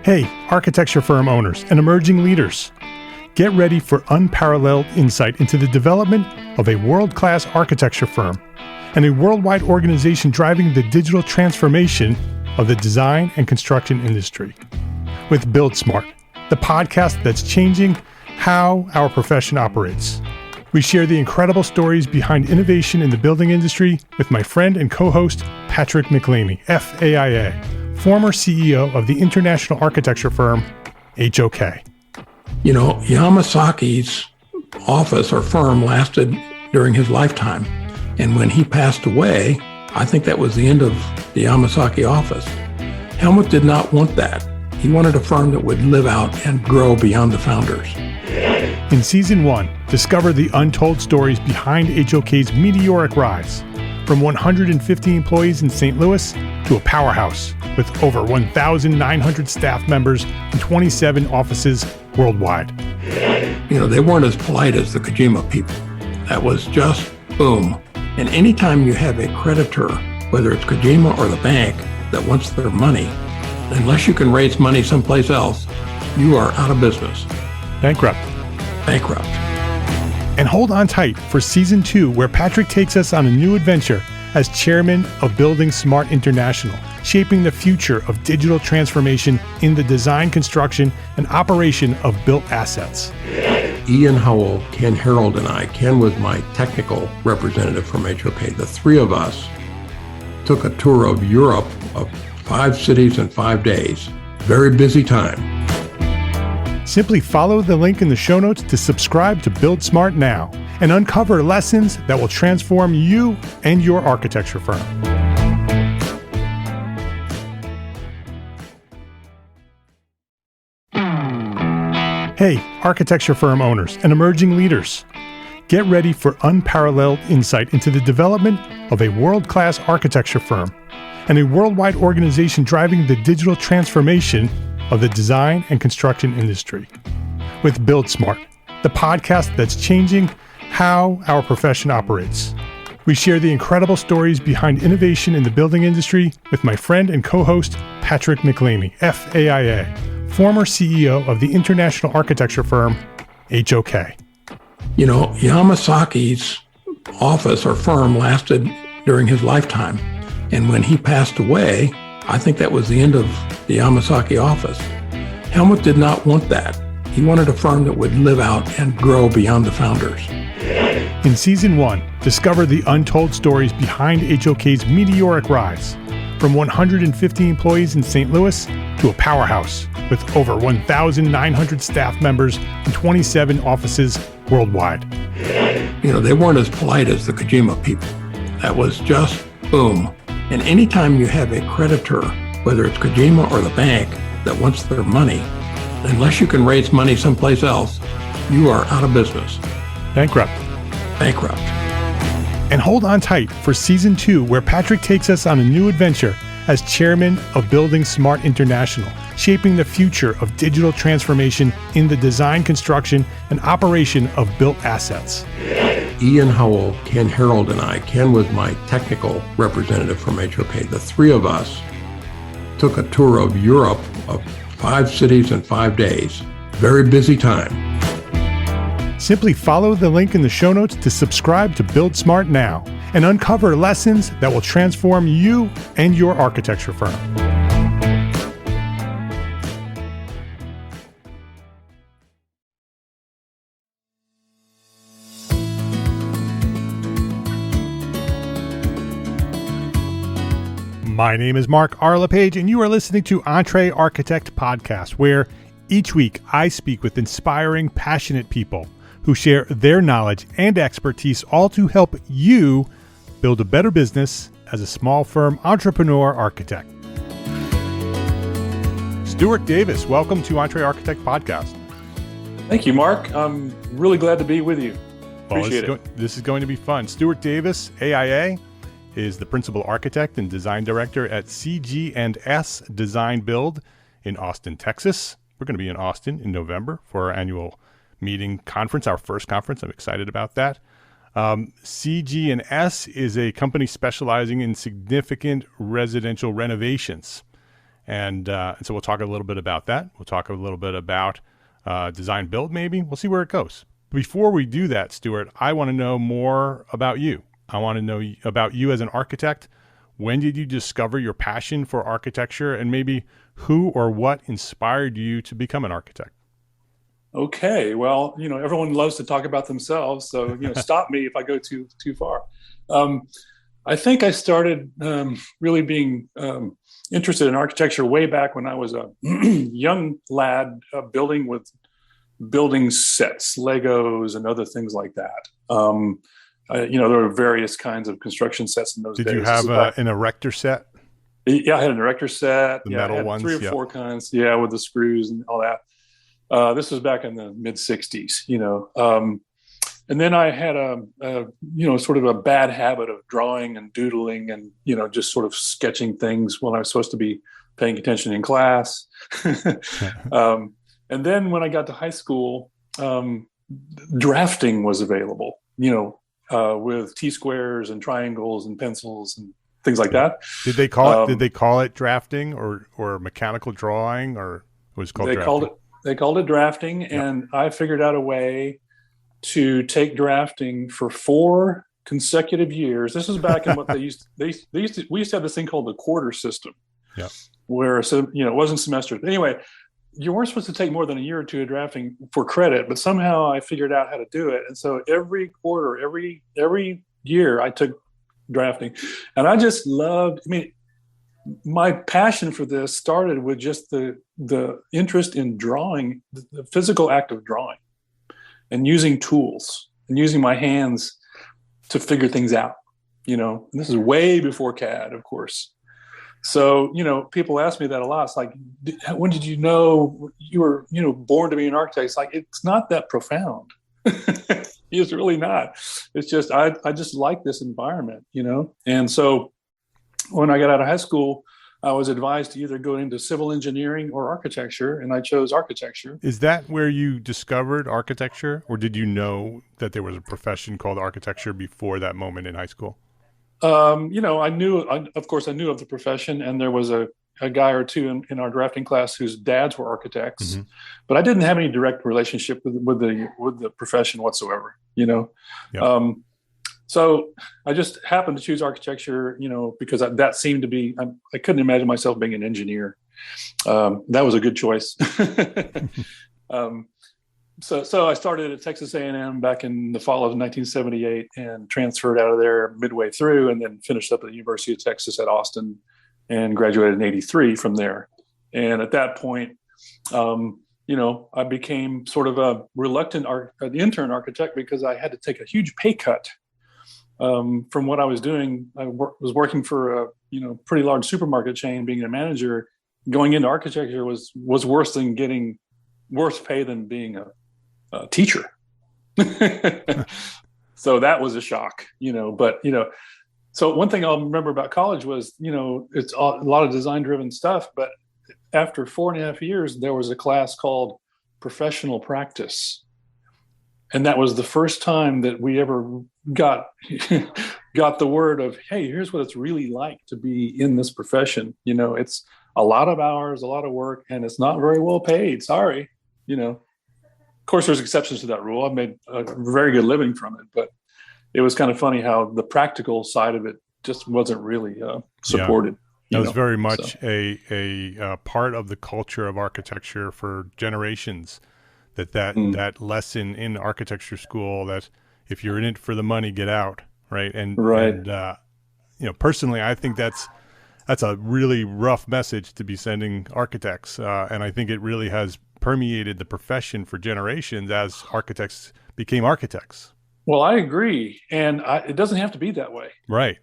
Hey, architecture firm owners and emerging leaders. Get ready for unparalleled insight into the development of a world-class architecture firm and a worldwide organization driving the digital transformation of the design and construction industry. With Build Smart, the podcast that's changing how our profession operates. We share the incredible stories behind innovation in the building industry with my friend and co-host, Patrick McLeamy, FAIA, former CEO of the international architecture firm, HOK. You know, Yamasaki's office or firm lasted during his lifetime. And when he passed away, I think that was the end of the Yamasaki office. Helmut did not want that. He wanted a firm that would live out and grow beyond the founders. In Season 1, discover the untold stories behind HOK's meteoric rise, from 150 employees in St. Louis to a powerhouse with over 1,900 staff members and 27 offices worldwide. You know, they weren't as polite as the Kojima people. That was just boom. And anytime you have a creditor, whether it's Kojima or the bank, that wants their money, unless you can raise money someplace else, you are out of business. Bankrupt. And hold on tight for Season 2, where Patrick takes us on a new adventure as chairman of Building Smart International, shaping the future of digital transformation in the design, construction, and operation of built assets. Ian Howell, Ken Harold, and I, Ken was my technical representative from HOK. The three of us took a tour of Europe of 5 cities in 5 days. Very busy time. Simply follow the link in the show notes to subscribe to Build Smart now and uncover lessons that will transform you and your architecture firm. Hey, architecture firm owners and emerging leaders. Get ready for unparalleled insight into the development of a world-class architecture firm and a worldwide organization driving the digital transformation of the design and construction industry. With Build Smart, the podcast that's changing how our profession operates. We share the incredible stories behind innovation in the building industry with my friend and co-host, Patrick McLeamy, FAIA, former CEO of the international architecture firm, HOK. You know, Yamasaki's office or firm lasted during his lifetime. And when he passed away, I think that was the end of the Yamasaki office. Helmut did not want that. He wanted a firm that would live out and grow beyond the founders. In Season 1, discover the untold stories behind HOK's meteoric rise, from 150 employees in St. Louis to a powerhouse with over 1,900 staff members and 27 offices worldwide. You know, they weren't as polite as the Kojima people. That was just boom. And anytime you have a creditor, whether it's Kojima or the bank, that wants their money, unless you can raise money someplace else, you are out of business. Bankrupt. And hold on tight for Season 2, where Patrick takes us on a new adventure as chairman of Building Smart International, shaping the future of digital transformation in the design, construction, and operation of built assets. Ian Howell, Ken Harold, and I, Ken was my technical representative from HOK. The three of us took a tour of Europe of 5 cities in 5 days. Very busy time. Simply follow the link in the show notes to subscribe to Build Smart now and uncover lessons that will transform you and your architecture firm. My name is Mark R. LePage, and you are listening to EntreArchitect podcast, where each week I speak with inspiring, passionate people who share their knowledge and expertise, all to help you build a better business as a small firm entrepreneur architect. Stewart Davis, welcome to EntreArchitect podcast. Thank you, Mark. I'm really glad to be with you. Appreciate it. This is going to be fun. Stewart Davis, AIA, is the principal architect and design director at CG&S Design Build in Austin, Texas. We're going to be in Austin in November for our annual meeting conference, our first conference. I'm excited about that. CG&S is a company specializing in significant residential renovations. And so we'll talk a little bit about that. We'll talk a little bit about design build, maybe. We'll see where it goes. Before we do that, Stewart, I want to know more about you. I want to know about you as an architect. When did you discover your passion for architecture, and maybe who or what inspired you to become an architect? Okay, well, everyone loves to talk about themselves, so stop me if I go too far. I think I started really being interested in architecture way back when I was a young lad, building sets, Legos, and other things like that. There were various kinds of construction sets in those days. Did you have an erector set? Yeah, I had an erector set. The metal I had ones? 3 or 4 kinds. Yeah, with the screws and all that. This was back in the mid '60s. And then I had sort of a bad habit of drawing and doodling and just sort of sketching things when I was supposed to be paying attention in class. And then when I got to high school, drafting was available. With T-squares and triangles and pencils and things like that. Did they call it? Did they call it drafting or mechanical drawing, or it was called drafting? They called it drafting, Yep. and I figured out a way to take drafting for 4 consecutive years. This was back in what we used to have this thing called the quarter system. Yeah. Where it wasn't semesters. Anyway, you weren't supposed to take more than a year or 2 of drafting for credit, but somehow I figured out how to do it. And so every quarter, every year I took drafting, and I just loved, my passion for this started with just the interest in drawing, the physical act of drawing and using tools and using my hands to figure things out, and this is way before CAD, of course. So, people ask me that a lot. It's like, when did you know you were, born to be an architect? It's like, it's not that profound. It's really not. It's just, I just like this environment, And so when I got out of high school, I was advised to either go into civil engineering or architecture, and I chose architecture. Is that where you discovered architecture, or did you know that there was a profession called architecture before that moment in high school? I knew of the profession, and there was a guy or two in our drafting class whose dads were architects, but I didn't have any direct relationship with the profession whatsoever, Yep. So I just happened to choose architecture, because that seemed to be, I couldn't imagine myself being an engineer. That was a good choice. So I started at Texas A&M back in the fall of 1978 and transferred out of there midway through, and then finished up at the University of Texas at Austin and graduated in '83 from there. And at that point, I became sort of a reluctant intern architect because I had to take a huge pay cut from what I was doing. I was working for a pretty large supermarket chain, being a manager. Going into architecture was worse pay than being a teacher. So that was a shock, but so one thing I'll remember about college was, it's a lot of design driven stuff, but after 4.5 years, there was a class called professional practice. And that was the first time that we ever got the word of, hey, here's what it's really like to be in this profession. It's a lot of hours, a lot of work, and it's not very well paid. Sorry, Of course, there's exceptions to that rule. I've made a very good living from it, but it was kind of funny how the practical side of it just wasn't really supported. That was very much a part of the culture of architecture for generations. That lesson in architecture school, that if you're in it for the money, get out, right? And personally, I think that's a really rough message to be sending architects, and I think it really has permeated the profession for generations as architects became architects. Well, I agree. And it doesn't have to be that way. Right.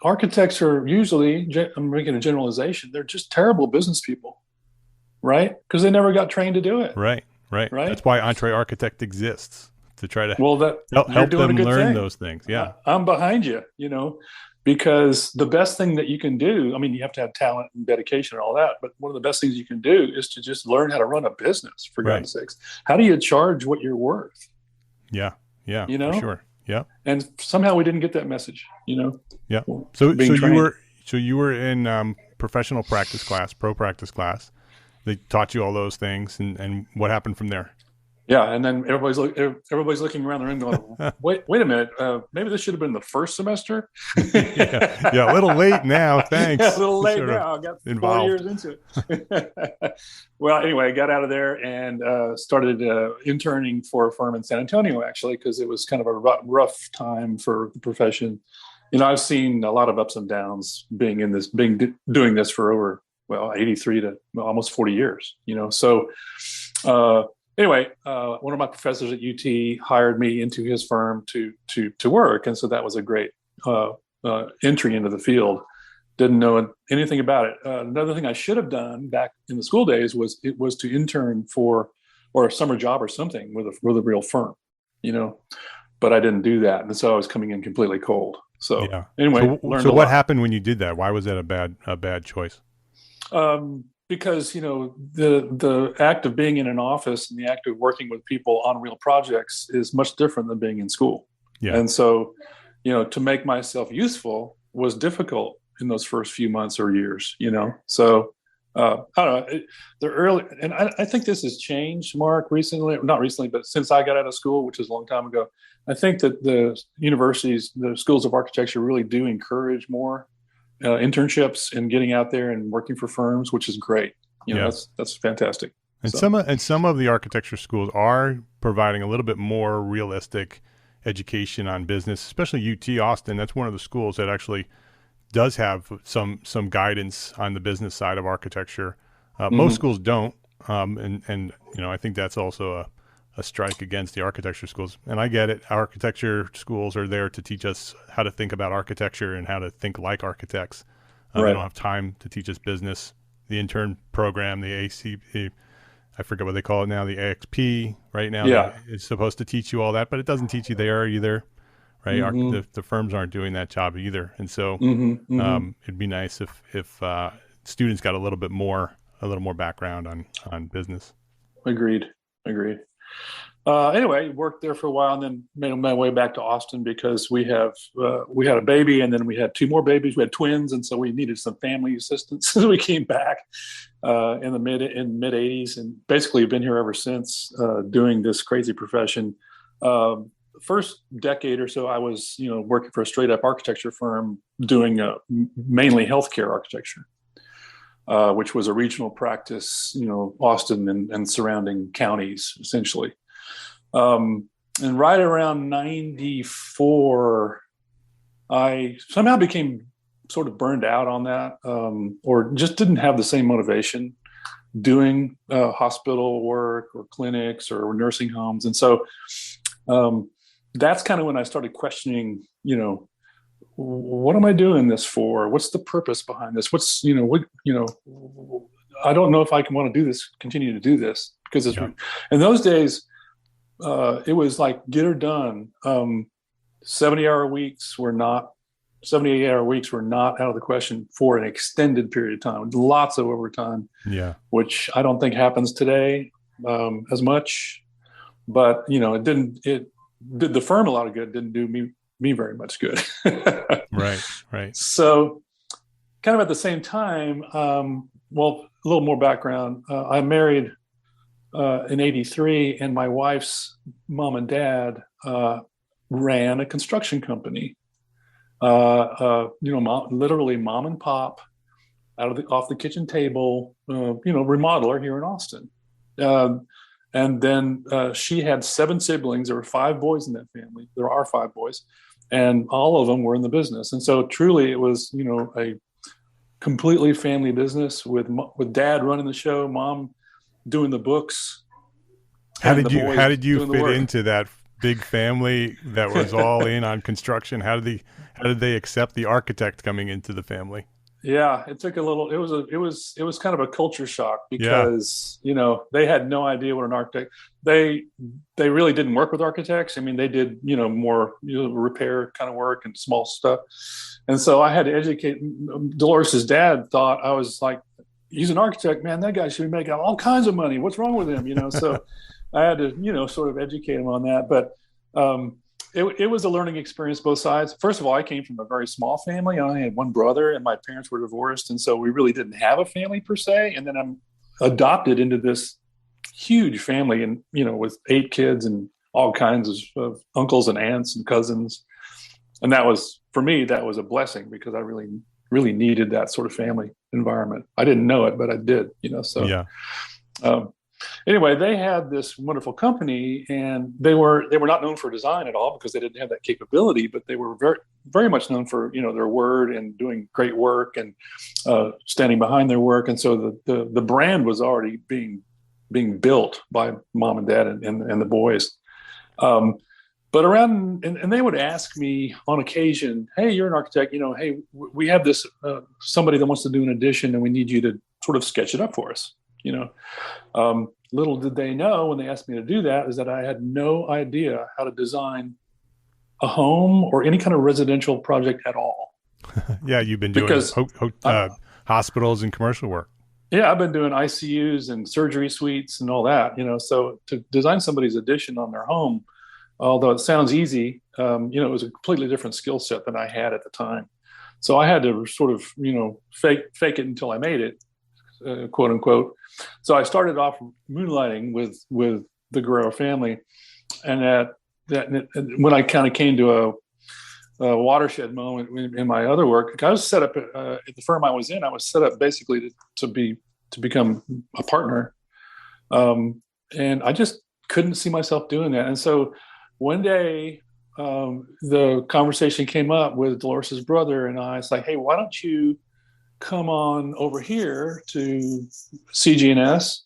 Architects are usually, I'm making a generalization, they're just terrible business people, right? Because they never got trained to do it. Right. That's why EntreArchitect exists, to try to help them learn those things. Yeah. I'm behind you, because the best thing that you can do, you have to have talent and dedication and all that, but one of the best things you can do is to just learn how to run a business, for God's sakes. How do you charge what you're worth? Yeah, for sure. Yeah. And somehow we didn't get that message, Yeah. So you were in professional practice class, pro practice class. They taught you all those things, and what happened from there? Yeah, and then everybody's looking around the room going, wait a minute, maybe this should have been the first semester. yeah, a little late now. Thanks. Yeah, a little late now. I got 4 years into it. Well, anyway, I got out of there and started interning for a firm in San Antonio, actually, because it was kind of a rough time for the profession. I've seen a lot of ups and downs doing this for over 83 to almost 40 years. So. Anyway, one of my professors at UT hired me into his firm to work, and so that was a great entry into the field. Didn't know anything about it. Another thing I should have done back in the school days was to intern for or a summer job or something with a real firm, But I didn't do that, and so I was coming in completely cold. So anyway, so what happened when you did that? Why was that a bad choice? Because the act of being in an office and the act of working with people on real projects is much different than being in school. Yeah. And so, to make myself useful was difficult in those first few months or years. So I don't know. The early, and I think this has changed, Mark, recently. Not recently, but since I got out of school, which is a long time ago. I think that the universities, the schools of architecture, really do encourage more internships and getting out there and working for firms, which is great. That's fantastic. And some of the architecture schools are providing a little bit more realistic education on business, especially UT Austin. That's one of the schools that actually does have some guidance on the business side of architecture. Most schools don't, and I think that's also a strike against the architecture schools. And I get it. Architecture schools are there to teach us how to think about architecture and how to think like architects. They don't have time to teach us business. The intern program, the ACP, I forget what they call it now, the AXP right now, is supposed to teach you all that, but it doesn't teach you there either, right? The firms aren't doing that job either. And so it'd be nice if students got a little more background on business. Agreed. Anyway, worked there for a while and then made my way back to Austin because we had a baby and then we had two more babies. We had twins, and so we needed some family assistance. So we came back in the mid '80s and basically been here ever since, doing this crazy profession. First decade or so, I was working for a straight up architecture firm doing mainly healthcare architecture. Which was a regional practice, Austin and surrounding counties, essentially. And right around 94, I somehow became sort of burned out on that, or just didn't have the same motivation doing hospital work or clinics or nursing homes. And so that's kind of when I started questioning, what am I doing this for? What's the purpose behind this? I don't know if I can want to do this, continue to do this, because in those days, it was like get her done. 78-hour weeks were not out of the question for an extended period of time. Lots of overtime, which I don't think happens today as much. But it did the firm a lot of good. It didn't do me very much good. Right. So kind of at the same time, a little more background. I married in '83, and my wife's mom and dad ran a construction company. Literally mom and pop, off the kitchen table, remodeler here in Austin. And then she had 7 siblings. There were 5 boys in that family. There are 5 boys, and all of them were in the business. And so truly it was, a completely family business with dad running the show, mom doing the books. How did you fit into that big family that was all in on construction? How did they accept the architect coming into the family? Yeah, it took a little. It was kind of a culture shock because they had no idea what an architect. They really didn't work with architects. I mean, they did more repair kind of work and small stuff, and so I had to educate. Dolores's dad thought I was like, he's an architect, man. That guy should be making all kinds of money. What's wrong with him? So I had to sort of educate him on that. But it was a learning experience, both sides. First of all, I came from a very small family. I only had one brother, and my parents were divorced, and so we really didn't have a family per se. And then I'm adopted into this huge family, and with 8 kids and all kinds of uncles and aunts and cousins. And that was, for me, that was a blessing, because I really, really needed that sort of family environment. I didn't know it, but I did, so. Yeah. Anyway, they had this wonderful company, and they were not known for design at all, because they didn't have that capability, but they were very, very much known for, their word and doing great work and standing behind their work. And so the brand was already being built by mom and dad and the boys. But around, and they would ask me on occasion, hey, you're an architect, hey, we have this, somebody that wants to do an addition, and we need you to sort of sketch it up for us. Little did they know, when they asked me to do that, is that I had no idea how to design a home or any kind of residential project at all. Yeah, you've been doing hospitals and commercial work. Yeah, I've been doing ICUs and surgery suites and all that, so to design somebody's addition on their home, although it sounds easy, it was a completely different skill set than I had at the time. So I had to sort of, fake it until I made it, quote unquote. So I started off moonlighting with the Guerrero family. And when I kind of came to a watershed moment in my other work, I was set up at the firm I was in. I was set up basically to become a partner. And I just couldn't see myself doing that. And so one day, the conversation came up with Dolores's brother and I. It's like, hey, why don't you come on over here to CG&S,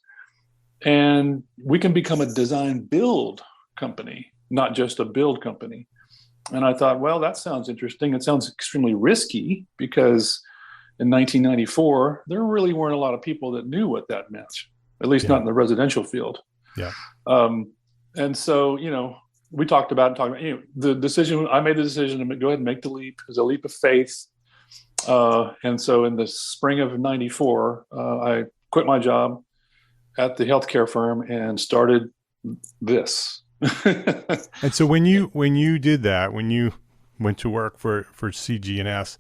and we can become a design build company, not just a build company. And I thought, well, that sounds interesting. It sounds extremely risky, because in 1994, there really weren't a lot of people that knew what that meant, at least not in the residential field. Yeah. And so, we talked about the decision. I made the decision to go ahead and make the leap. It was a leap of faith. And so in the spring of 94, I quit my job at the healthcare firm and started this. And so when you did that, when you went to work for CG&S,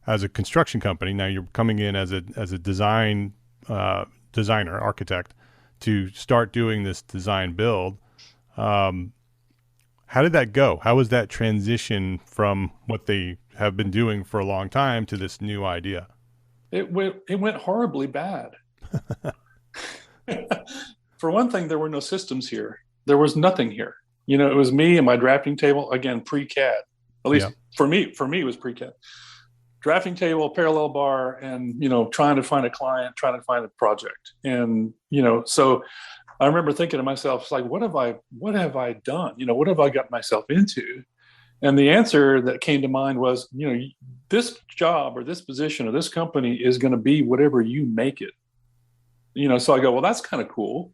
as a construction company, now you're coming in as a designer, architect, to start doing this design build. How did that go? How was that transition from what they have been doing for a long time to this new idea? It went horribly bad. For one thing, there were no systems here. There was nothing here. It was me and my drafting table, again, pre-CAD. At least for me, it was pre-CAD. Drafting table, parallel bar, and, trying to find a client, trying to find a project. And, so I remember thinking to myself, it's like, what have I done? What have I got myself into? And the answer that came to mind was, this job or this position or this company is going to be whatever you make it. So I go, well, that's kind of cool.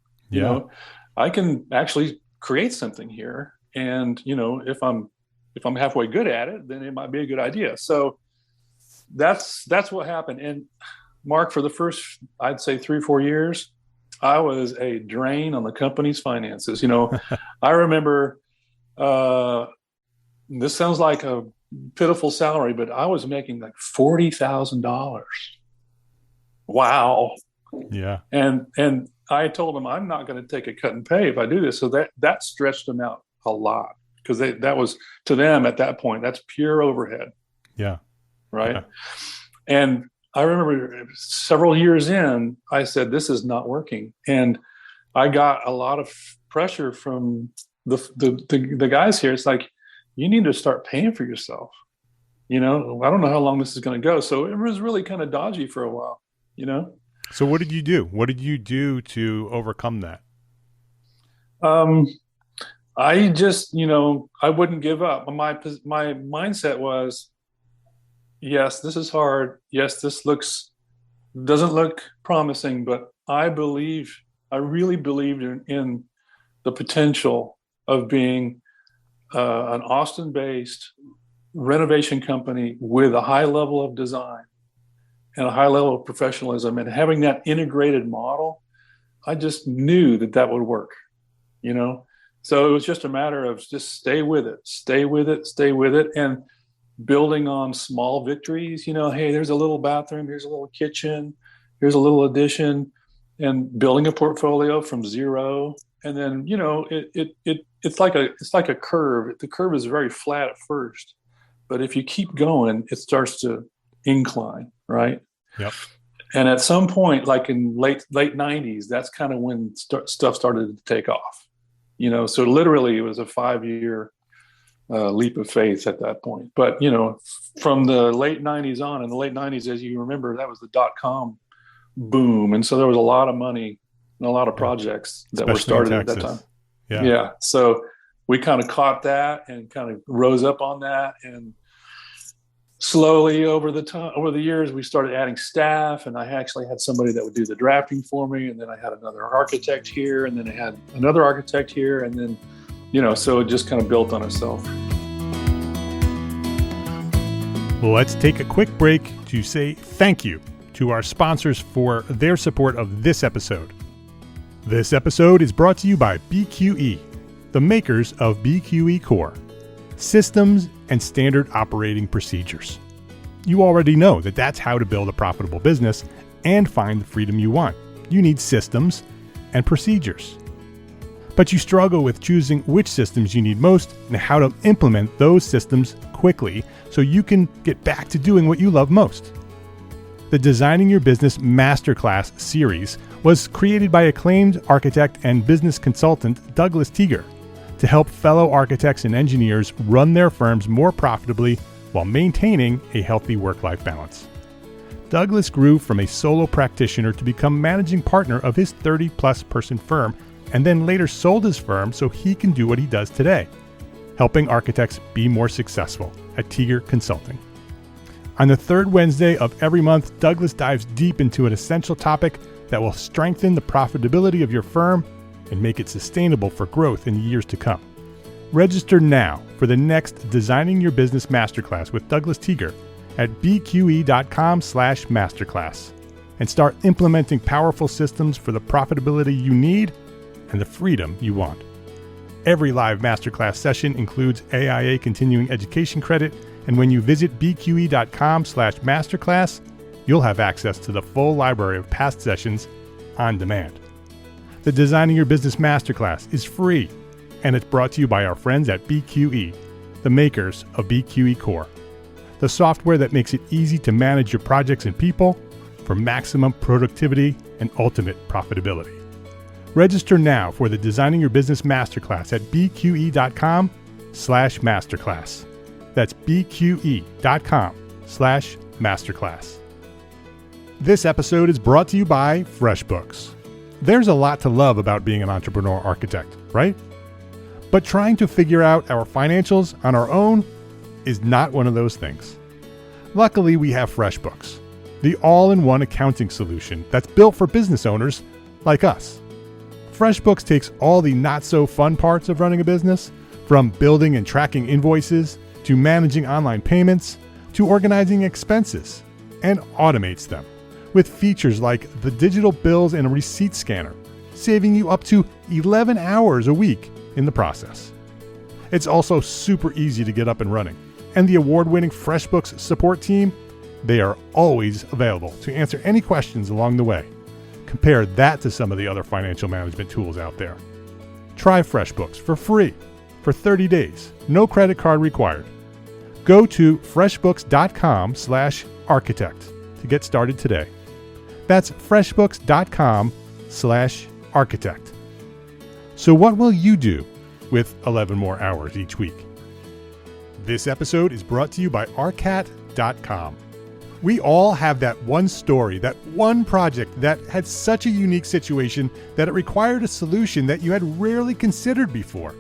I can actually create something here. And, if I'm halfway good at it, then it might be a good idea. So that's what happened. And Mark, for the first, I'd say 3-4 years, I was a drain on the company's finances. I remember, this sounds like a pitiful salary, but I was making like $40,000. Wow. Yeah. And I told them, I'm not going to take a cut in pay if I do this. So that stretched them out a lot, because that was, to them at that point, that's pure overhead. Yeah. Right. Yeah. And I remember several years in, I said, this is not working. And I got a lot of pressure from the guys here. It's like, you need to start paying for yourself. I don't know how long this is going to go. So it was really kind of dodgy for a while, So what did you do? What did you do to overcome that? I just, I wouldn't give up. My mindset was, yes, this is hard. Yes, this doesn't look promising, but I really believed in the potential of being an Austin-based renovation company with a high level of design and a high level of professionalism, and having that integrated model. I just knew that would work. So it was just a matter of just stay with it, and building on small victories. Hey, there's a little bathroom, here's a little kitchen, here's a little addition, and building a portfolio from zero. And then it's like a curve. The curve is very flat at first, but if you keep going, it starts to incline, right? Yep. And at some point, like in late 90s, that's kind of when stuff started to take off. So literally it was a 5-year leap of faith at that point. But from the late 90s on, in the late 90s, as you remember, that was the .com boom, and so there was a lot of money and a lot of projects that were started at that time. Yeah. So we kind of caught that and kind of rose up on that, and slowly over the years, we started adding staff, and I actually had somebody that would do the drafting for me, and then I had another architect here, and then I had another architect here, and then, so it just kind of built on itself. Let's take a quick break to say thank you to our sponsors for their support of this episode. This episode is brought to you by BQE, the makers of BQE Core, systems and standard operating procedures. You already know that that's how to build a profitable business and find the freedom you want. You need systems and procedures. But you struggle with choosing which systems you need most and how to implement those systems quickly so you can get back to doing what you love most. The Designing Your Business Masterclass series was created by acclaimed architect and business consultant Douglas Teager to help fellow architects and engineers run their firms more profitably while maintaining a healthy work-life balance. Douglas grew from a solo practitioner to become managing partner of his 30-plus person firm, and then later sold his firm so he can do what he does today, helping architects be more successful at Teager Consulting. On the third Wednesday of every month, Douglas dives deep into an essential topic that will strengthen the profitability of your firm and make it sustainable for growth in years to come. Register now for the next Designing Your Business Masterclass with Douglas Teager at bqe.com/masterclass and start implementing powerful systems for the profitability you need and the freedom you want. Every live masterclass session includes AIA continuing education credit, and when you visit bqe.com/masterclass, you'll have access to the full library of past sessions on demand. The Designing Your Business Masterclass is free, and it's brought to you by our friends at BQE, the makers of BQE Core, the software that makes it easy to manage your projects and people for maximum productivity and ultimate profitability. Register now for the Designing Your Business Masterclass at bqe.com/masterclass. That's bqe.com/masterclass. This episode is brought to you by FreshBooks. There's a lot to love about being an entrepreneur architect, right? But trying to figure out our financials on our own is not one of those things. Luckily, we have FreshBooks, the all-in-one accounting solution that's built for business owners like us. FreshBooks takes all the not-so-fun parts of running a business, from building and tracking invoices, to managing online payments, to organizing expenses, and automates them with features like the digital bills and receipt scanner, saving you up to 11 hours a week in the process. It's also super easy to get up and running, and the award-winning FreshBooks support team, they are always available to answer any questions along the way. Compare that to some of the other financial management tools out there. Try FreshBooks for free for 30 days, no credit card required. Go to freshbooks.com/architect to get started today. That's freshbooks.com/architect. So what will you do with 11 more hours each week? This episode is brought to you by arcat.com. We all have that one story, that one project that had such a unique situation that it required a solution that you had rarely considered before.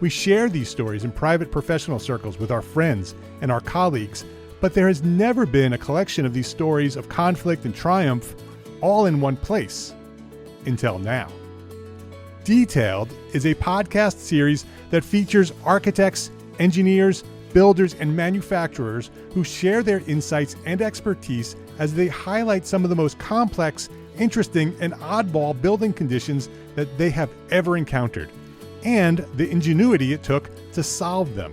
We share these stories in private professional circles with our friends and our colleagues, but there has never been a collection of these stories of conflict and triumph all in one place until now. Detailed is a podcast series that features architects, engineers, builders, and manufacturers who share their insights and expertise as they highlight some of the most complex, interesting, and oddball building conditions that they have ever encountered, and the ingenuity it took to solve them.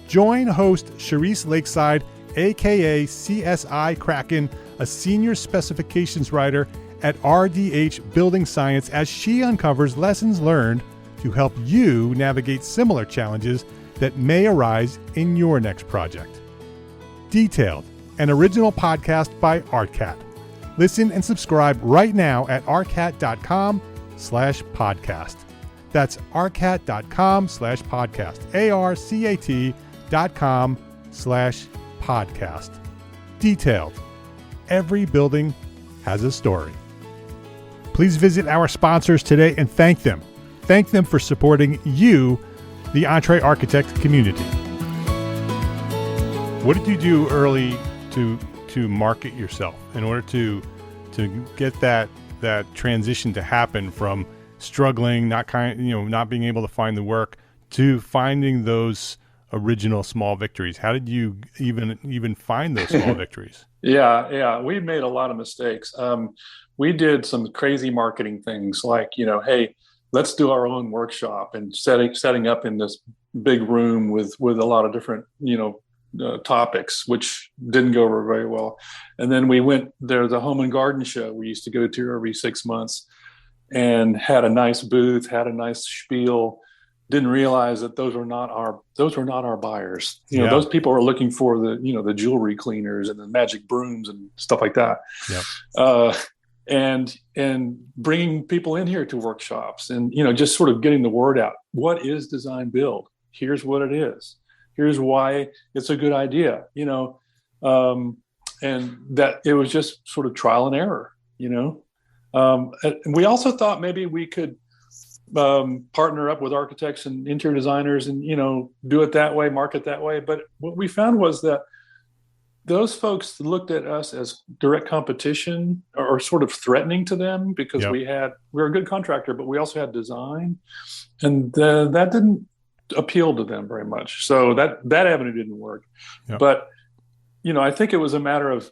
Join host Charisse Lakeside, aka CSI Kraken, a senior specifications writer at RDH Building Science, as she uncovers lessons learned to help you navigate similar challenges that may arise in your next project. Detailed, an original podcast by ArtCat. Listen and subscribe right now at arcat.com/podcast. That's arcat.com/podcast. arcat.com/podcast. Detailed. Every building has a story. Please visit our sponsors today and thank them. Thank them for supporting you, the EntreArchitect community. What did you do early to market yourself in order to get that transition to happen from struggling, not being able to find the work, to finding those original small victories? How did you even find those small victories? Yeah, we made a lot of mistakes. We did some crazy marketing things like, hey, let's do our own workshop, and setting up in this big room with a lot of different, topics, which didn't go over very well. And then we went there, the home and garden show we used to go to every 6 months, and had a nice booth, had a nice spiel. Didn't realize that those were not our buyers. Those people are looking for the jewelry cleaners and the magic brooms and stuff like that. Yep. And bringing people in here to workshops, and just sort of getting the word out. What is design build? Here's what it is. Here's why it's a good idea. And that it was just sort of trial and error. And we also thought maybe we could partner up with architects and interior designers and do it that way, market that way. But what we found was that those folks looked at us as direct competition, or sort of threatening to them, because we were a good contractor, but we also had design, and that didn't appeal to them very much. So that avenue didn't work. Yep. But I think it was a matter of,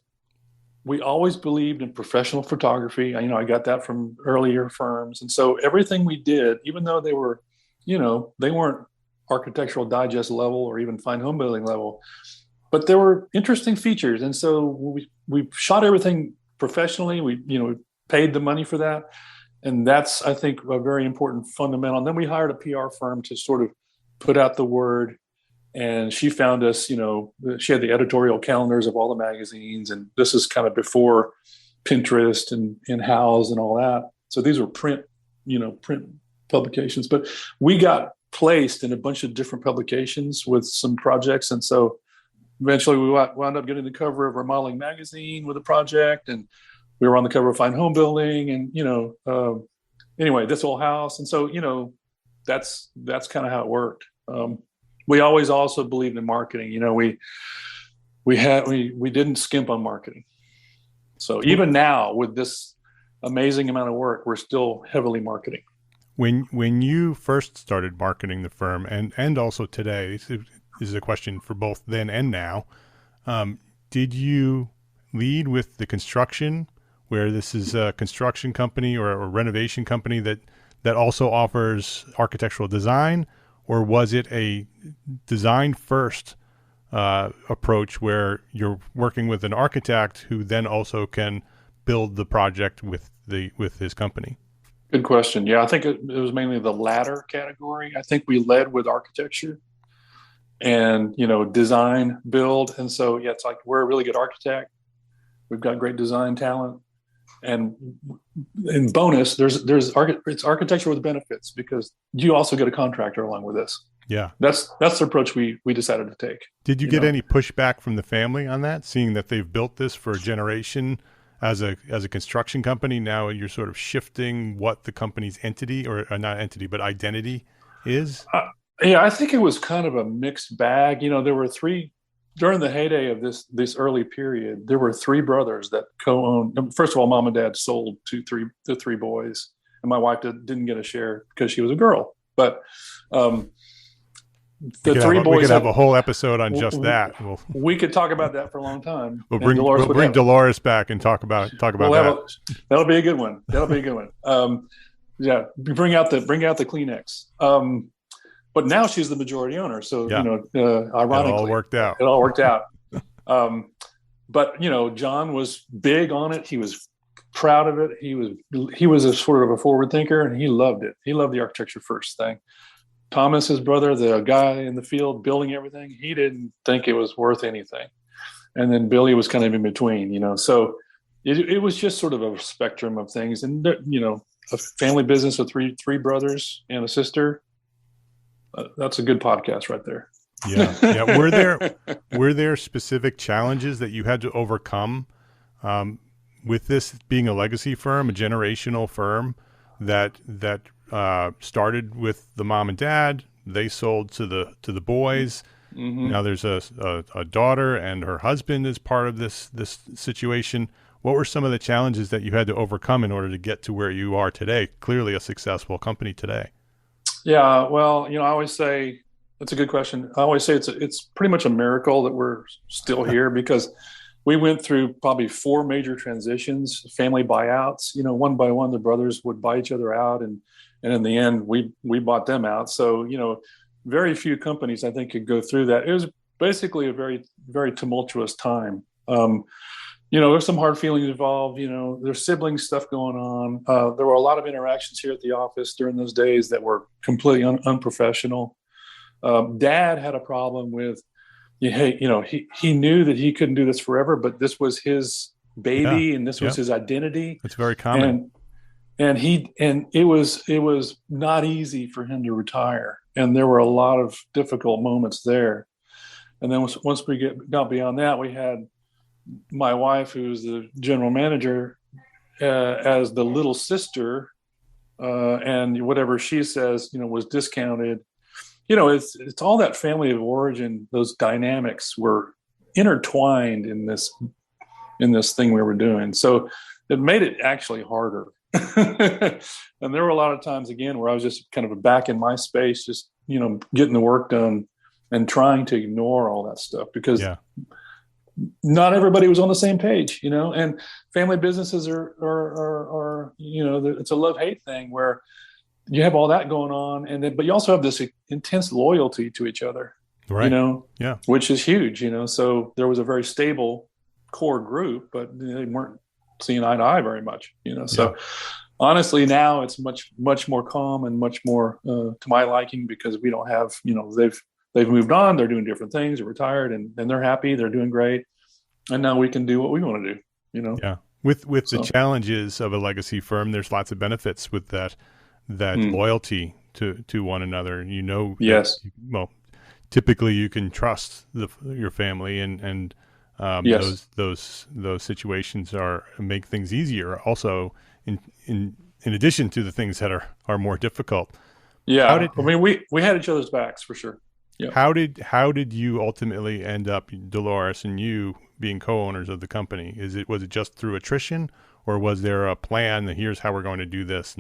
we always believed in professional photography. I got that from earlier firms. And so everything we did, even though they were, they weren't Architectural Digest level or even fine home building level, but there were interesting features. And so we shot everything professionally. We paid the money for that. And that's, I think, a very important fundamental. And then we hired a PR firm to sort of put out the word. And she found us, she had the editorial calendars of all the magazines. And this is kind of before Pinterest and In-House and all that. So these were print publications. But we got placed in a bunch of different publications with some projects. And so eventually we wound up getting the cover of Remodeling Magazine with a project. And we were on the cover of Fine Home Building. And, anyway, This Old House. And so, that's kind of how it worked. We always also believed in marketing. We didn't skimp on marketing. So even now, with this amazing amount of work, we're still heavily marketing. When you first started marketing the firm, and also today, this is a question for both then and now, did you lead with the construction, where this is a construction company or a renovation company that also offers architectural design? Or was it a design first approach where you're working with an architect who then also can build the project with his company? Good question. Yeah, I think it was mainly the latter category. I think we led with architecture and design, build, and so it's like we're a really good architect. We've got great design talent, and in bonus, it's architecture with benefits, because you also get a contractor along with this. Yeah, that's the approach we decided to take. Did you get any pushback from the family on that, seeing that they've built this for a generation as a construction company? Now you're sort of shifting what the company's entity, or not entity, but identity is. Yeah, I think it was kind of a mixed bag. There were three. During the heyday of this early period, there were three brothers that co-owned. First of all, mom and dad sold the three boys, and my wife didn't get a share because she was a girl. But the three boys. We could have a whole episode on just that. We could talk about that for a long time. We'll bring Dolores back and talk about that. That'll be a good one. Yeah, bring out the Kleenex. But now she's the majority owner. So, Yeah. Ironically, it all worked out. It all worked out. But, John was big on it. He was proud of it. He was a sort of a forward thinker, and he loved it. He loved the architecture first thing. Thomas, his brother, the guy in the field building everything, he didn't think it was worth anything. And then Billy was kind of in between, so it was just sort of a spectrum of things. And, a family business with three brothers and a sister. That's a good podcast right there. Yeah. Yeah. Were there specific challenges that you had to overcome with this being a legacy firm, a generational firm that started with the mom and dad? They sold to the boys. Mm-hmm. Now there's a daughter, and her husband is part of this situation. What were some of the challenges that you had to overcome in order to get to where you are today? Clearly a successful company today. Yeah, well, I always say that's a good question. I always say it's pretty much a miracle that we're still here, because we went through probably 4 major transitions, family buyouts. One by one, the brothers would buy each other out, and in the end, we bought them out. So, very few companies, I think, could go through that. It was basically a very, very tumultuous time. There's some hard feelings involved. There's sibling stuff going on. There were a lot of interactions here at the office during those days that were completely unprofessional. Dad had a problem with, he knew that he couldn't do this forever, but this was his baby, and this was his identity. It's very common. And it was not easy for him to retire. And there were a lot of difficult moments there. And then once we got beyond that, we had my wife, who's the general manager, as the little sister, and whatever she says, was discounted. It's all that family of origin. Those dynamics were intertwined in this thing we were doing. So it made it actually harder. And there were a lot of times, again, where I was just kind of back in my space, just, getting the work done and trying to ignore all that stuff, because not everybody was on the same page, and family businesses are it's a love-hate thing where you have all that going on, but you also have this intense loyalty to each other, right? Which is huge, so there was a very stable core group, but they weren't seeing eye to eye very much, so honestly, now it's much, much more calm and much more to my liking, because we don't have, they've moved on, they're doing different things, they're retired, and they're happy, they're doing great. And now we can do what we want to do, Yeah. With the challenges of a legacy firm, there's lots of benefits with that loyalty to one another. Yes. Typically you can trust your family, and yes. those situations make things easier. Also, in addition to the things that are more difficult. Yeah. We had each other's backs for sure. Yeah. How did you ultimately end up, Dolores and you, being co-owners of the company? Was it just through attrition, or was there a plan that here's how we're going to do this,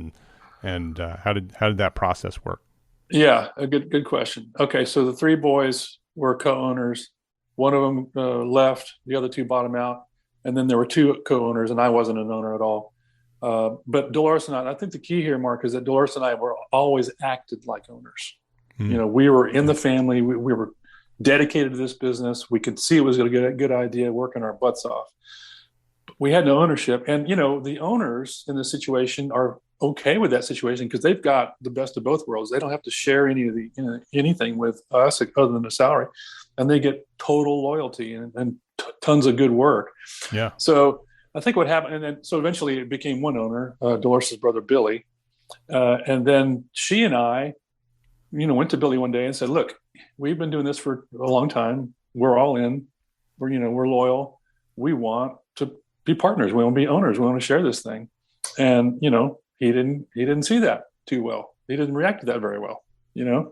and how did that process work? Yeah, a good question. Okay, so the 3 boys were co-owners. One of them left, the other 2 bought him out, and then there were 2 co-owners, and I wasn't an owner at all. But Dolores and I think the key here, Mark, is that Dolores and I were always acted like owners. We were in the family. We were dedicated to this business. We could see it was going to get a good idea, working our butts off. We had no ownership. And, the owners in this situation are okay with that situation, because they've got the best of both worlds. They don't have to share anything with us other than a salary. And they get total loyalty and tons of good work. Yeah. So I think what happened, and then so eventually it became one owner, Dolores' brother, Billy. And then she and I, went to Billy one day and said, look, we've been doing this for a long time. We're all in. We're loyal. We want to be partners. We want to be owners. We want to share this thing. And, he didn't see that too well. He didn't react to that very well, Yeah.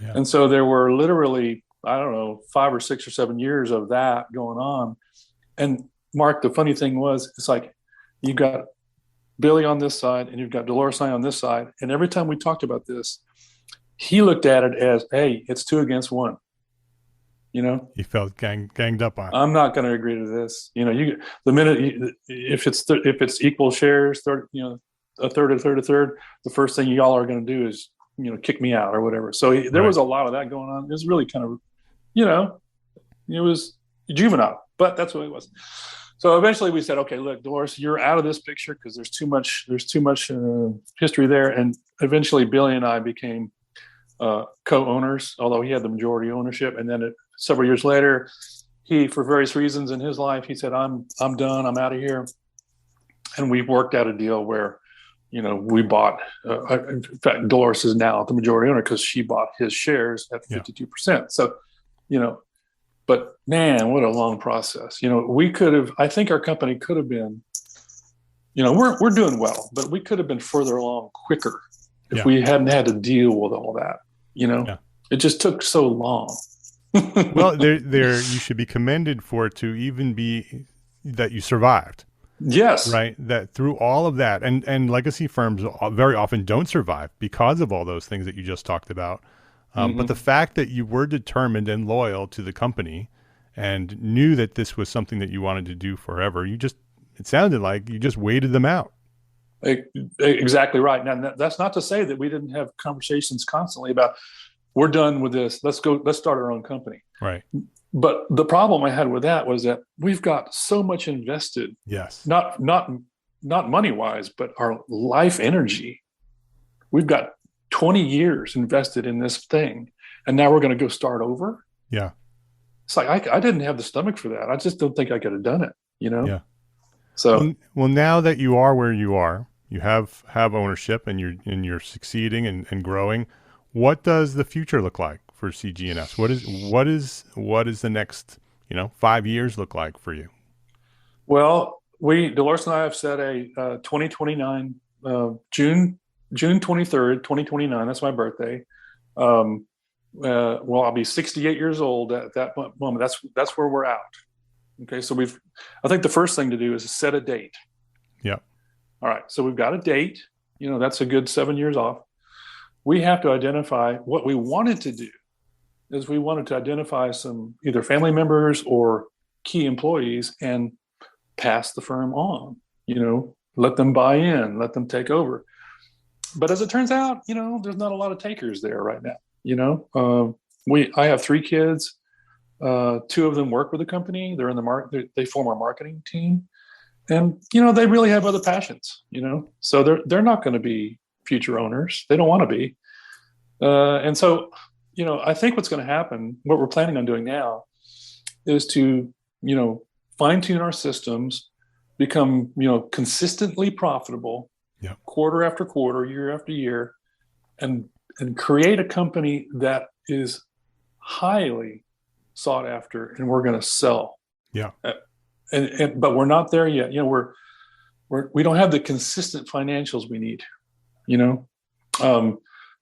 And so there were literally, I don't know, 5 or 6 or 7 years of that going on. And Mark, the funny thing was, it's like, you got Billy on this side and you've got Dolores and I on this side. And every time we talked about this, he looked at it as, hey, it's 2 against 1. He felt ganged up on. I'm not going to agree to this. The minute if it's equal shares, 30, a third, the first thing y'all are going to do is, kick me out or whatever. So there was a lot of that going on. It was really kind of, it was juvenile, but that's what it was. So eventually we said, okay, look, Dolores, you're out of this picture because there's too much history there. And eventually Billy and I became co-owners, although he had the majority ownership. And then several years later, he, for various reasons in his life, he said, I'm done, I'm out of here. And we worked out a deal where, we bought, in fact, Dolores is now the majority owner because she bought his shares at 52%. So, but man, what a long process. We could have, I think our company could have been, we're doing well, but we could have been further along quicker if we hadn't had to deal with all that, It just took so long. Well, there you should be commended for it to even be that you survived. Yes. Right. That through all of that, and legacy firms very often don't survive because of all those things that you just talked about. But the fact that you were determined and loyal to the company and knew that this was something that you wanted to do forever, it sounded like you just waited them out. Exactly right. Now, that's not to say that we didn't have conversations constantly about, we're done with this. Let's start our own company. Right. But the problem I had with that was that we've got so much invested. Yes. Not money wise, but our life energy. We've got 20 years invested in this thing, and now we're going to go start over. Yeah. It's like, I didn't have the stomach for that. I just don't think I could have done it, Yeah. So, well, now that you are where you are, you have ownership and you're succeeding and growing. What does the future look like for CG&S? What is the next, 5 years look like for you? Well, Dolores and I have set a 2029, June 23rd, 2029. That's my birthday. Well, I'll be 68 years old at that moment. That's where we're out. Okay. So I think the first thing to do is set a date. Yeah. All right. So we've got a date, that's a good 7 years off. We have to identify what we wanted to do is we wanted to identify some either family members or key employees and pass the firm on, let them buy in, let them take over. But as it turns out, there's not a lot of takers there right now. I have 3 kids. 2 of them work with the company. They're in the market. They form our marketing team, and they really have other passions. So they're not going to be future owners. They don't want to be. And so, I think what's going to happen, what we're planning on doing now, is to fine tune our systems, become consistently profitable, quarter after quarter, year after year, and create a company that is highly sought after, and we're going to sell. Yeah. But we're not there yet. We don't have the consistent financials we need.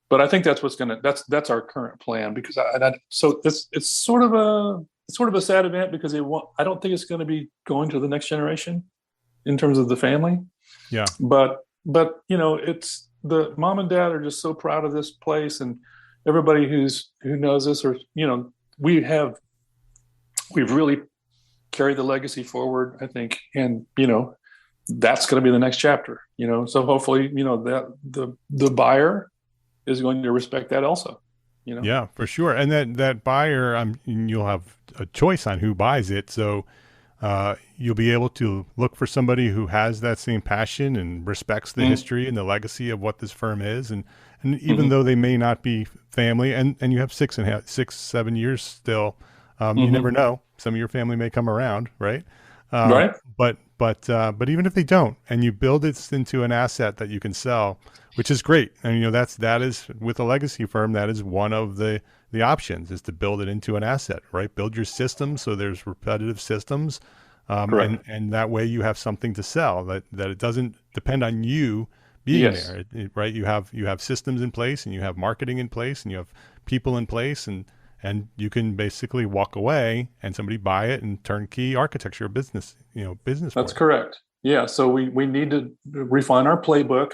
But I think that's that's our current plan, because so it's sort of a sad event because I don't think it's going to be going to the next generation in terms of the family. Yeah. But it's the mom and dad are just so proud of this place, and everybody who knows us, or we've really carried the legacy forward, I think, and that's going to be the next chapter. So hopefully that the buyer is going to respect that also. Yeah, for sure. And that buyer, you'll have a choice on who buys it, so you'll be able to look for somebody who has that same passion and respects the history and the legacy of what this firm is, and even though they may not be family, and you have 7 years still. You never know. Some of your family may come around, right? Right. But even if they don't, and you build it into an asset that you can sell, which is great. And that is with a legacy firm, that is one of the options, is to build it into an asset, right? Build your system so there's repetitive systems, and that way you have something to sell. That it doesn't depend on you being there, right? You have systems in place, and you have marketing in place, and you have people in place, and you can basically walk away and somebody buy it and turnkey architecture business. That's correct. Yeah. So we need to refine our playbook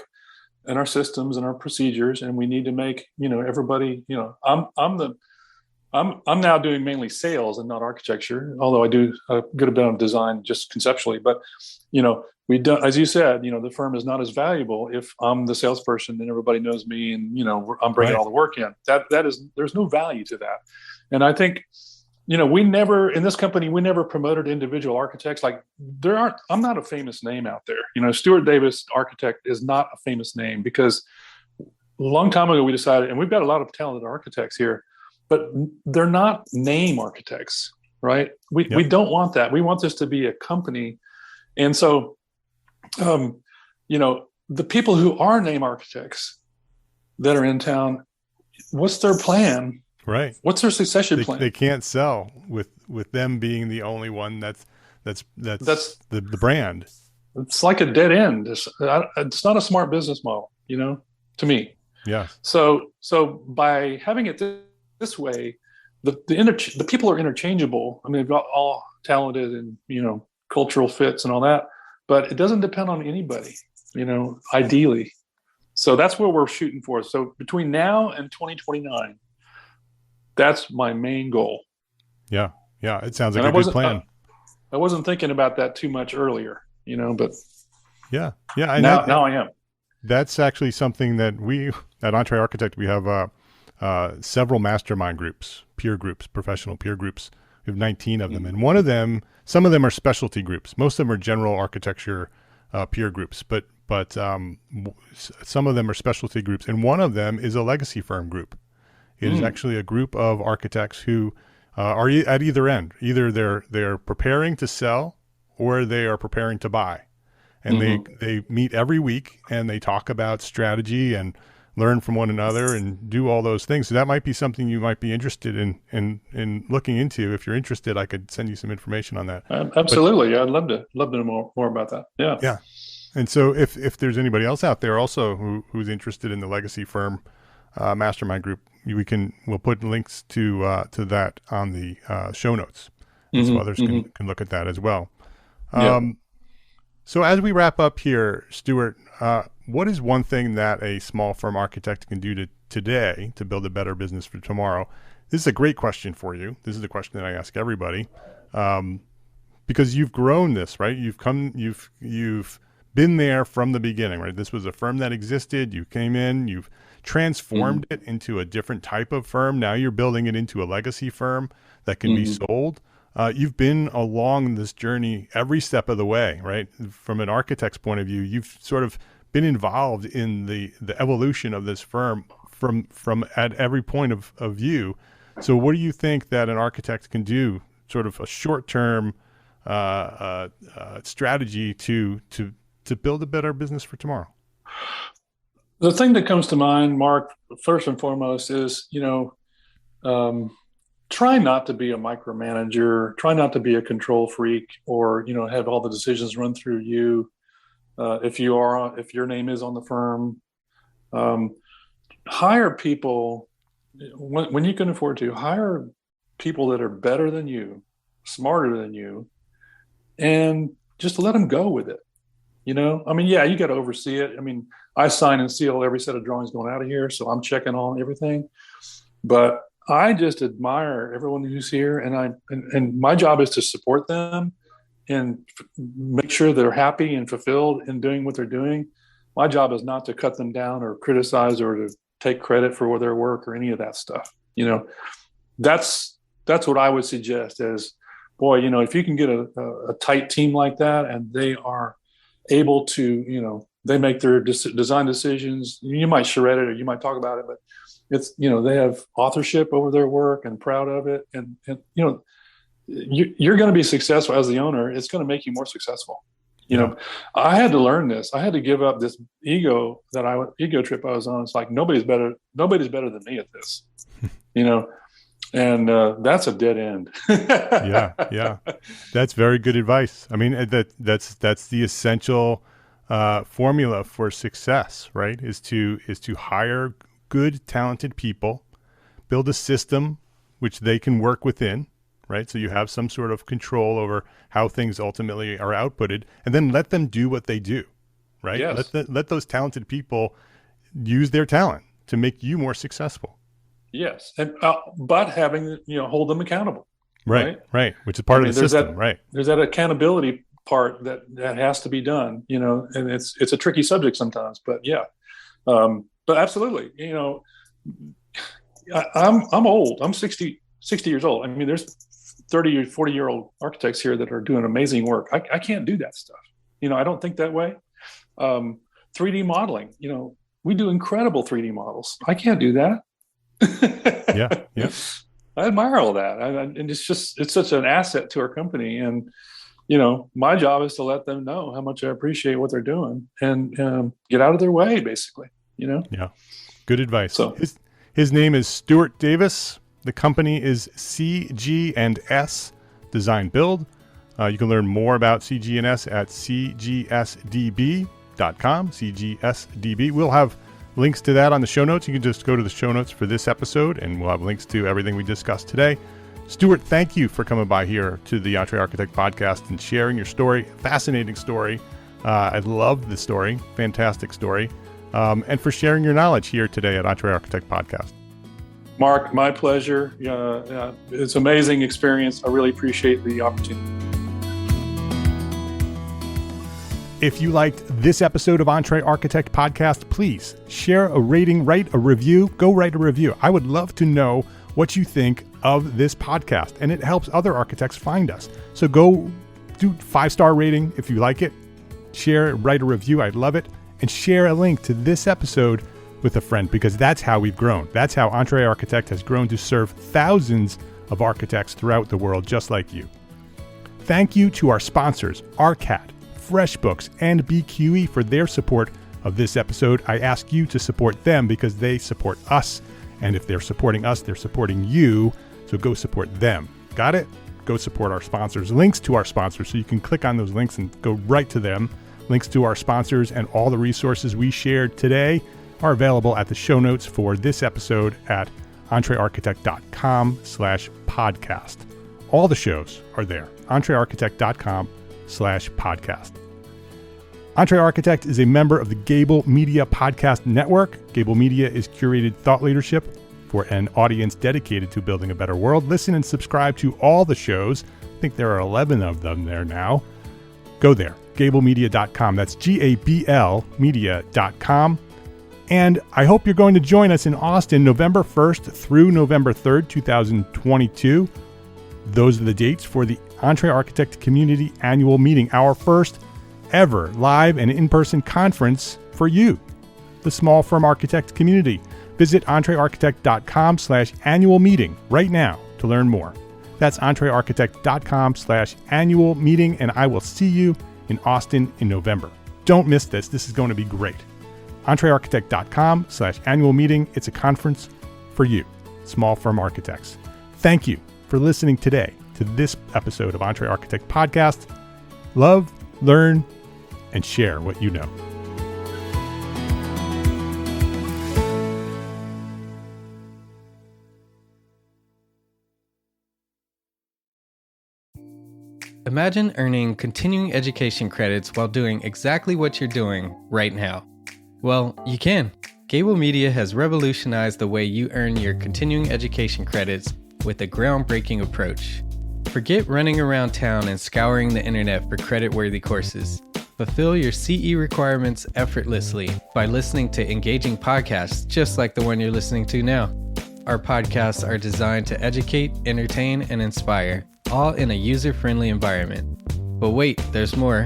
and our systems and our procedures, and we need to make everybody. I'm I'm now doing mainly sales and not architecture, although I do a good bit of design just conceptually. But we don't, as you said, the firm is not as valuable if I'm the salesperson and everybody knows me, and I'm bringing all the work in. There's no value to that. And I think we never, in this company, we never promoted individual architects. Like I'm not a famous name out there. Stewart Davis architect is not a famous name, because a long time ago we decided, and we've got a lot of talented architects here, but they're not name architects, right? We don't want that. We want this to be a company. And so, the people who are name architects that are in town, what's their plan? Right. What's their succession plan? They can't sell with them being the only one that's the brand. It's like a dead end. It's not a smart business model, to me. Yeah. So by having it this way, the people are interchangeable. I mean, they're all talented and cultural fits and all that, but it doesn't depend on anybody, ideally. So that's what we're shooting for. So between now and 2029, that's my main goal. Yeah. It sounds like a good plan. I wasn't thinking about that too much earlier, but yeah. Now I am. That's actually something that we at EntreArchitect, we have several mastermind groups, peer groups, professional peer groups. We have 19 of them. And one of them, some of them are specialty groups. Most of them are general architecture peer groups, but some of them are specialty groups. And one of them is a legacy firm group. It is actually a group of architects who are at either end. Either they're preparing to sell or they are preparing to buy. And they meet every week and they talk about strategy and learn from one another and do all those things. So that might be something you might be interested in looking into. If you're interested, I could send you some information on that. Absolutely. I'd love to know more about that. Yeah. Yeah. And so if there's anybody else out there also who's interested in the legacy firm mastermind group, we'll put links to that on the show notes, so others can look at that as well. So as we wrap up here, Stewart, what is one thing that a small firm architect can do today to build a better business for tomorrow? This is a great question for you. This is the question that I ask everybody, because you've grown this, right? You've been there from the beginning, right? This was a firm that existed. You came in, you've transformed it into a different type of firm. Now you're building it into a legacy firm that can be sold. You've been along this journey every step of the way, right? From an architect's point of view, you've sort of been involved in the evolution of this firm from at every point of view. So what do you think that an architect can do, sort of a short-term strategy to build a better business for tomorrow? The thing that comes to mind, Mark, first and foremost is, try not to be a micromanager, try not to be a control freak, or, have all the decisions run through you. If your name is on the firm, hire people when you can afford to. Hire people that are better than you, smarter than you, and just let them go with it. You got to oversee it. I mean, I sign and seal every set of drawings going out of here, so I'm checking on everything. But I just admire everyone who's here, and my job is to support them and make sure they're happy and fulfilled in doing what they're doing. My job is not to cut them down or criticize or to take credit for their work or any of that stuff. That's what I would suggest as, boy, if you can get a tight team like that and they are able to, they make their design decisions. You might charrette it or you might talk about it, but it's, they have authorship over their work and proud of it. And you're going to be successful as the owner. It's going to make you more successful. I had to learn this. I had to give up this ego trip I was on. It's like, nobody's better than me at this, and that's a dead end. Yeah. That's very good advice. I mean, that's the essential formula for success, right? Is to hire good, talented people, build a system which they can work within, right? So you have some sort of control over how things ultimately are outputted, and then let them do what they do, right? Yes. Let those talented people use their talent to make you more successful. Yes, and but having hold them accountable. Right. Which is part of the system. There's that accountability part that has to be done. And it's a tricky subject sometimes. But yeah, but absolutely. I'm old. I'm 60 years old. I mean, there's 30 or 40-year-old architects here that are doing amazing work. I can't do that stuff. I don't think that way. 3D modeling. We do incredible 3D models. I can't do that. Yeah. I admire all that, and it's such an asset to our company. And my job is to let them know how much I appreciate what they're doing, and get out of their way, basically. Yeah, good advice. So his name is Stewart Davis. The company is CG&S Design Build. You can learn more about CG&S at cgsdb.com. CGSDB. We'll have links to that on the show notes. You can just go to the show notes for this episode, and we'll have links to everything we discussed today. Stewart, thank you for coming by here to the EntreArchitect podcast and sharing your story. Fascinating story. I love the story. Fantastic story. And for sharing your knowledge here today at EntreArchitect podcast. Mark, my pleasure. It's an amazing experience. I really appreciate the opportunity. If you liked this episode of EntreArchitect podcast, please share a rating, write a review. Go write a review. I would love to know what you think of this podcast, and it helps other architects find us. So go do 5-star rating if you like it. Share, write a review. I'd love it. And share a link to this episode with a friend, because that's how we've grown. That's how EntreArchitect has grown to serve thousands of architects throughout the world, just like you. Thank you to our sponsors, ARCAT, FreshBooks, and BQE for their support of this episode. I ask you to support them because they support us. And if they're supporting us, they're supporting you. So go support them. Got it? Go support our sponsors. Links to our sponsors, so you can click on those links and go right to them. Links to our sponsors and all the resources we shared today are available at the show notes for this episode at entrearchitect.com/podcast. All the shows are there. entrearchitect.com/podcast. EntreArchitect is a member of the Gable Media Podcast Network. Gable Media is curated thought leadership for an audience dedicated to building a better world. Listen and subscribe to all the shows. I think there are 11 of them there now. Go there, gablemedia.com. That's GABL media.com. And I hope you're going to join us in Austin November 1st through November 3rd, 2022. Those are the dates for the EntreArchitect Community Annual Meeting, our first ever live and in-person conference for you, the small firm architect community. Visit entrearchitect.com/annual meeting right now to learn more. That's entrearchitect.com/annual meeting, and I will see you in Austin in November. Don't miss this. This is going to be great. entrearchitect.com/annual meeting. It's a conference for you, small firm architects. Thank you for listening today to this episode of EntreArchitect Podcast. Love, learn, and share what you know. Imagine earning continuing education credits while doing exactly what you're doing right now. Well, you can. Gable Media has revolutionized the way you earn your continuing education credits with a groundbreaking approach. Forget running around town and scouring the internet for credit-worthy courses. Fulfill your CE requirements effortlessly by listening to engaging podcasts just like the one you're listening to now. Our podcasts are designed to educate, entertain, and inspire, all in a user-friendly environment. But wait, there's more.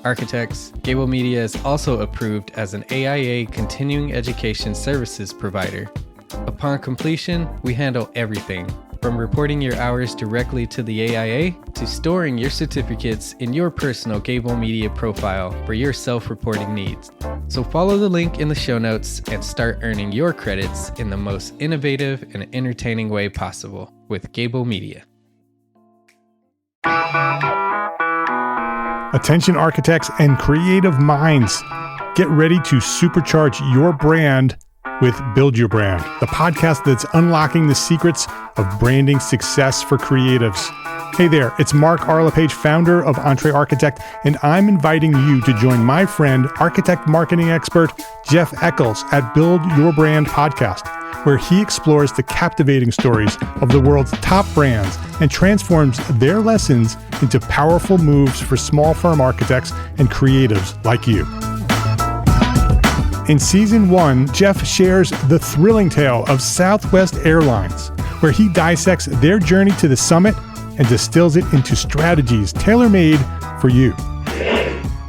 Architects, Gable Media is also approved as an AIA continuing education services provider. Upon completion, we handle everything, from reporting your hours directly to the AIA to storing your certificates in your personal Gable Media profile for your self-reporting needs. So follow the link in the show notes and start earning your credits in the most innovative and entertaining way possible with Gable Media. Attention architects and creative minds, get ready to supercharge your brand with Build Your Brand, the podcast that's unlocking the secrets of branding success for creatives. Hey there, it's Mark Arlepage, founder of EntreArchitect, and I'm inviting you to join my friend, architect marketing expert Jeff Eccles at Build Your Brand podcast. where he explores the captivating stories of the world's top brands and transforms their lessons into powerful moves for small firm architects and creatives like you. In Season 1, Jeff shares the thrilling tale of Southwest Airlines, where he dissects their journey to the summit and distills it into strategies tailor-made for you.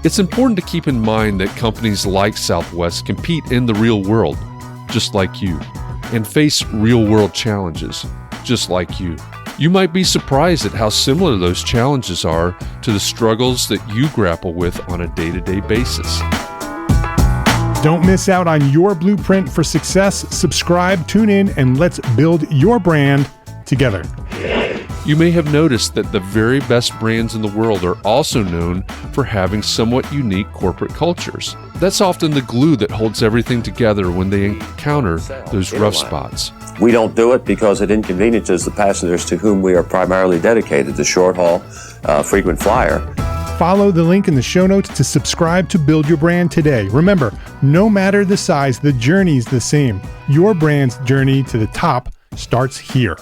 It's important to keep in mind that companies like Southwest compete in the real world, just like you, and face real-world challenges, just like you. You might be surprised at how similar those challenges are to the struggles that you grapple with on a day-to-day basis. Don't miss out on your blueprint for success. Subscribe, tune in, and let's build your brand together. You may have noticed that the very best brands in the world are also known for having somewhat unique corporate cultures. That's often the glue that holds everything together when they encounter those rough spots. We don't do it because it inconveniences the passengers to whom we are primarily dedicated, the short haul, frequent flyer. Follow the link in the show notes to subscribe to Build Your Brand today. Remember, no matter the size, the journey's the same. Your brand's journey to the top starts here.